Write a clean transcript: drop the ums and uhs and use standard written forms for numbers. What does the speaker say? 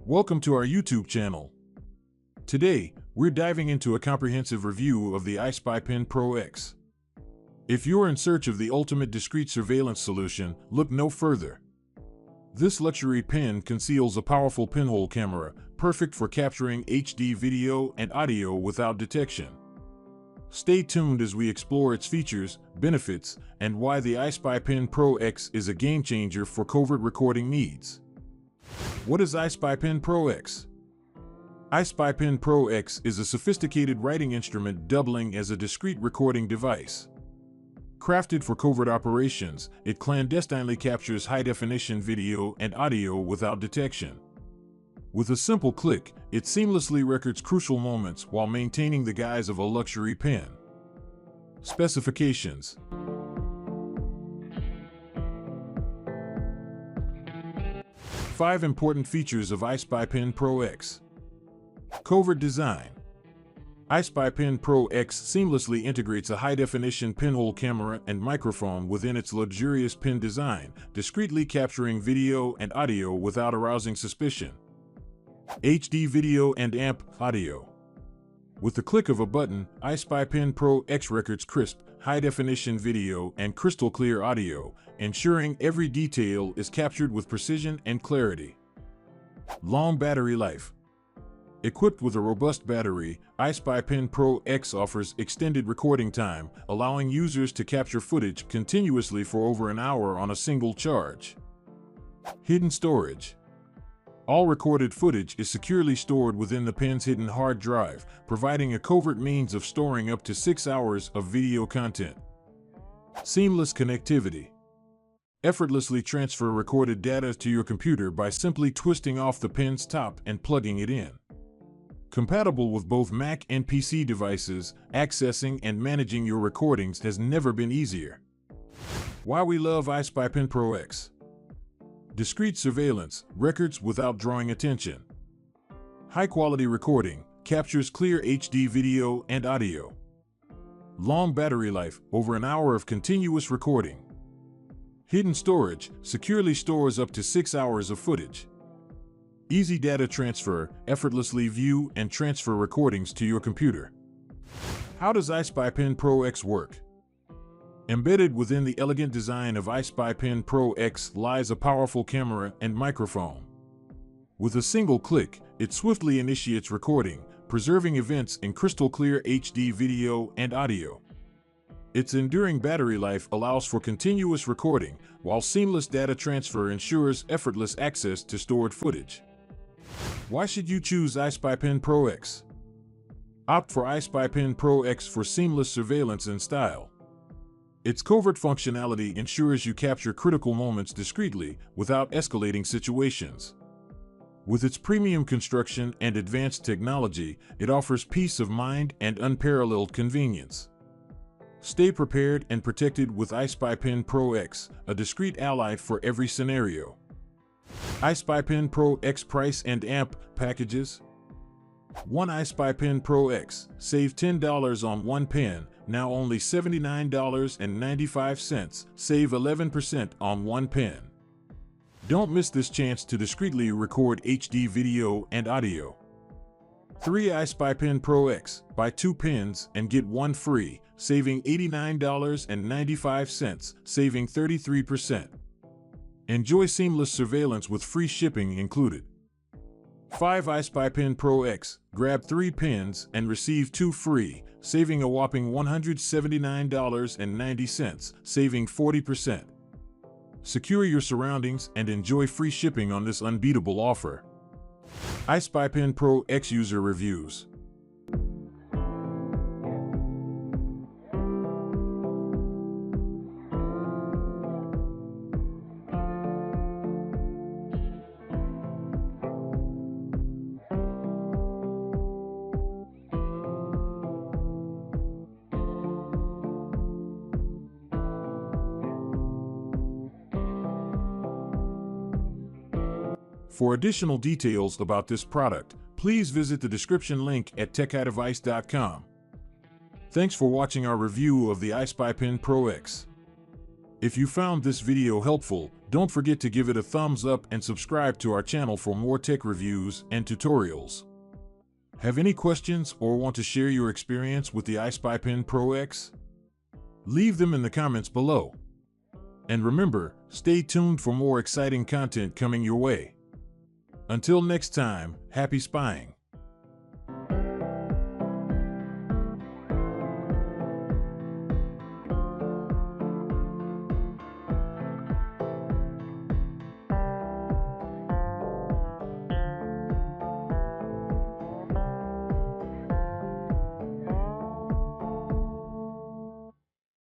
Welcome to our YouTube channel. Today, we're diving into a comprehensive review of the iSpyPen Pro X. If you're in search of the ultimate discrete surveillance solution, look no further. This luxury pen conceals a powerful pinhole camera, perfect for capturing HD video and audio without detection. Stay tuned as we explore its features, benefits, and why the iSpyPen Pro X is a game changer for covert recording needs. What is iSpyPen Pro X? iSpyPen Pro X is a sophisticated writing instrument doubling as a discrete recording device. Crafted for covert operations, it clandestinely captures high-definition video and audio without detection. With a simple click, it seamlessly records crucial moments while maintaining the guise of a luxury pen. Specifications. Five important features of iSpyPen Pro X. Covert design. iSpyPen Pro X seamlessly integrates a high-definition pinhole camera and microphone within its luxurious pen design, discreetly capturing video and audio without arousing suspicion. HD video and amp audio. With the click of a button, iSpyPen Pro X records crisp, high-definition video and crystal-clear audio, ensuring every detail is captured with precision and clarity. Long battery life. Equipped with a robust battery, iSpyPen Pro X offers extended recording time, allowing users to capture footage continuously for over an hour on a single charge. Hidden storage. All recorded footage is securely stored within the pen's hidden hard drive, providing a covert means of storing up to 6 hours of video content. Seamless connectivity. Effortlessly transfer recorded data to your computer by simply twisting off the pen's top and plugging it in. Compatible with both Mac and PC devices, accessing and managing your recordings has never been easier. Why we love iSpyPen Pro X. Discrete surveillance, records without drawing attention. High-quality recording, captures clear HD video and audio. Long battery life, over an hour of continuous recording. Hidden storage, securely stores up to 6 hours of footage. Easy data transfer, effortlessly view and transfer recordings to your computer. How does iSpyPen Pro X work? Embedded within the elegant design of iSpyPen Pro X lies a powerful camera and microphone. With a single click, it swiftly initiates recording, preserving events in crystal-clear HD video and audio. Its enduring battery life allows for continuous recording, while seamless data transfer ensures effortless access to stored footage. Why should you choose iSpyPen Pro X? Opt for iSpyPen Pro X for seamless surveillance and style. Its covert functionality ensures you capture critical moments discreetly without escalating situations. With its premium construction and advanced technology, it offers peace of mind and unparalleled convenience. Stay prepared and protected with iSpyPen Pro X, a discreet ally for every scenario. iSpyPen Pro X price and amp packages. One iSpyPen Pro X, save $10 on one pen, now only $79.95, save 11% on one pen. Don't miss this chance to discreetly record HD video and audio. 3 iSpyPen Pro X, buy 2 pens and get 1 free, saving $89.95, saving 33%. Enjoy seamless surveillance with free shipping included. 5 iSpyPen Pro X, grab 3 pens and receive 2 free, saving a whopping $179.90, saving 40%. Secure your surroundings and enjoy free shipping on this unbeatable offer. iSpyPen Pro X user reviews. For additional details about this product, please visit the description link at techidevice.com. Thanks for watching our review of the iSpyPen Pro X. If you found this video helpful, Don't forget to give it a thumbs up and subscribe to our channel for more tech reviews and tutorials. Have any questions or want to share your experience with the iSpyPen Pro X? Leave them in the comments below. And remember, stay tuned for more exciting content coming your way. Until next time, happy spying!